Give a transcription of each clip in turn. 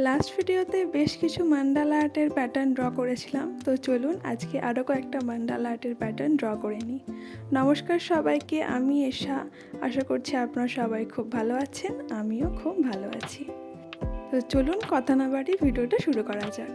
Last ভিডিওতে বেশ কিছু মান্ডালা আর্টের প্যাটার্ন ড্র করেছিলাম। তো চলুন আজকে আরও কয়েকটা মান্ডালা আর্টের প্যাটার্ন ড্র করে নিই। নমস্কার সবাইকে, আমি এশা। আশা করছি আপনারা সবাই খুব ভালো আছেন, আমিও খুব ভালো আছি। তো চলুন কথা না বাড়িয়ে ভিডিওটা শুরু করা যাক।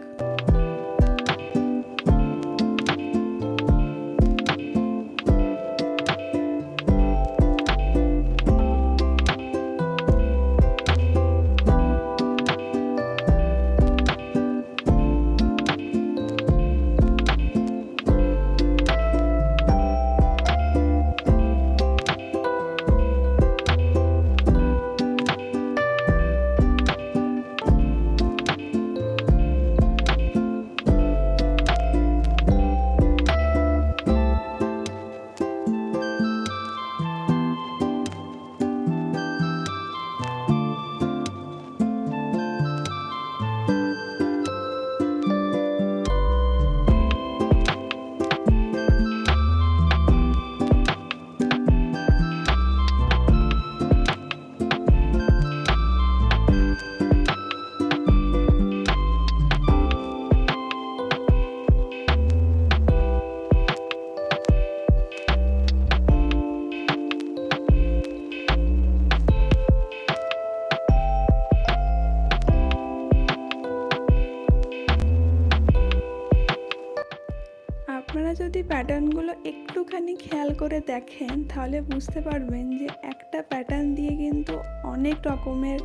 আপনারা যদি প্যাটার্নগুলো একটুখানি খেয়াল করে দেখেন তাহলে বুঝতে পারবেন যে একটা প্যাটার্ন দিয়ে কিন্তু অনেক রকমের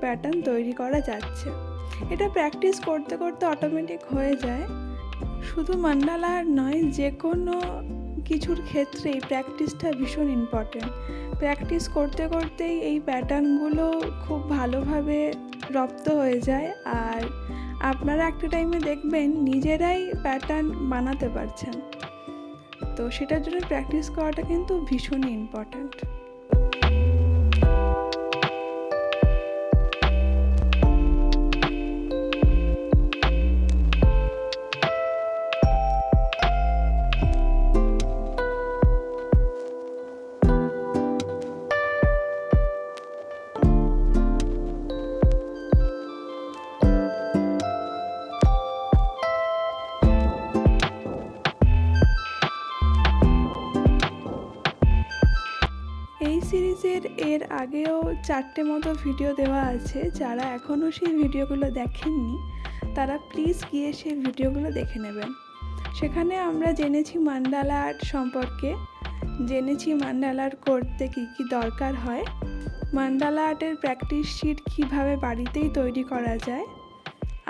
প্যাটার্ন তৈরি করা যাচ্ছে। এটা প্র্যাকটিস করতে করতে অটোমেটিক হয়ে যায়। শুধু মান্ডালা আর নয়, যে কোনো কিছুর ক্ষেত্রেই প্র্যাকটিসটা ভীষণ ইম্পর্টেন্ট। প্র্যাকটিস করতে করতেই এই প্যাটার্নগুলো খুব ভালোভাবে রপ্ত হয়ে যায়, আর আপনারা একটা টাইমে দেখবেন নিজেরাই প্যাটার্ন বানাতে পারছেন। তো সেটার জন্য প্র্যাকটিস করাটা কিন্তু ভীষণই ইম্পর্ট্যান্ট। এই সিরিজের এর আগেও 4টে মতো ভিডিও দেওয়া আছে। যারা এখনও সেই ভিডিওগুলো দেখেননি তারা প্লিজ গিয়ে সেই ভিডিওগুলো দেখে নেবেন। সেখানে আমরা জেনেছি মান্ডালা আর্ট সম্পর্কে, জেনেছি মান্ডালা আর্ট করতে কী কী দরকার হয়, মান্ডালা আর্টের প্র্যাকটিস শিট কীভাবে বাড়িতেই তৈরি করা যায়,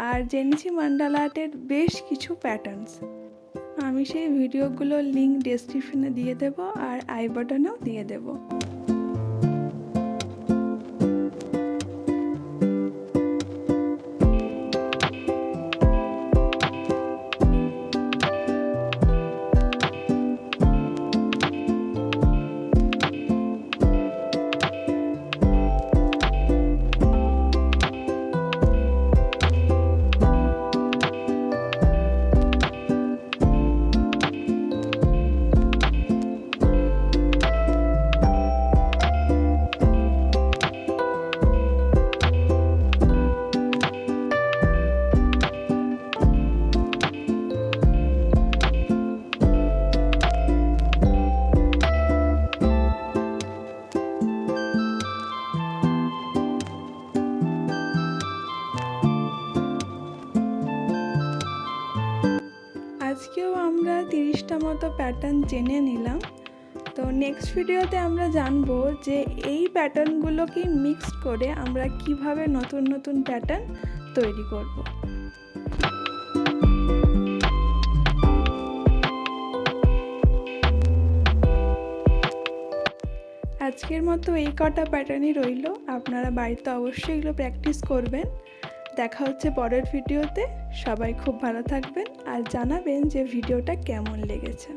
আর জেনেছি মান্ডালা আর্টের বেশ কিছু প্যাটার্নস। আমি সেই ভিডিওগুলোর লিঙ্ক ডেসক্রিপশনে দিয়ে দেবো আর আই বাটনেও দিয়ে দেবো। আজকেও আমরা 30টা মতো প্যাটার্ন জেনে নিলাম। তো নেক্সট ভিডিওতে আমরা জানবো যে এই প্যাটার্নগুলোকে মিক্সড করে আমরা কিভাবে নতুন নতুন প্যাটার্ন তৈরি করব। আজকের মতো এই কটা প্যাটার্নই রইল। আপনারা বাড়িতে অবশ্যই এগুলো প্র্যাকটিস করবেন। দেখা হচ্ছে পরের ভিডিওতে। সবাই খুব ভালো থাকবেন আর জানাবেন যে ভিডিওটা কেমন লেগেছে।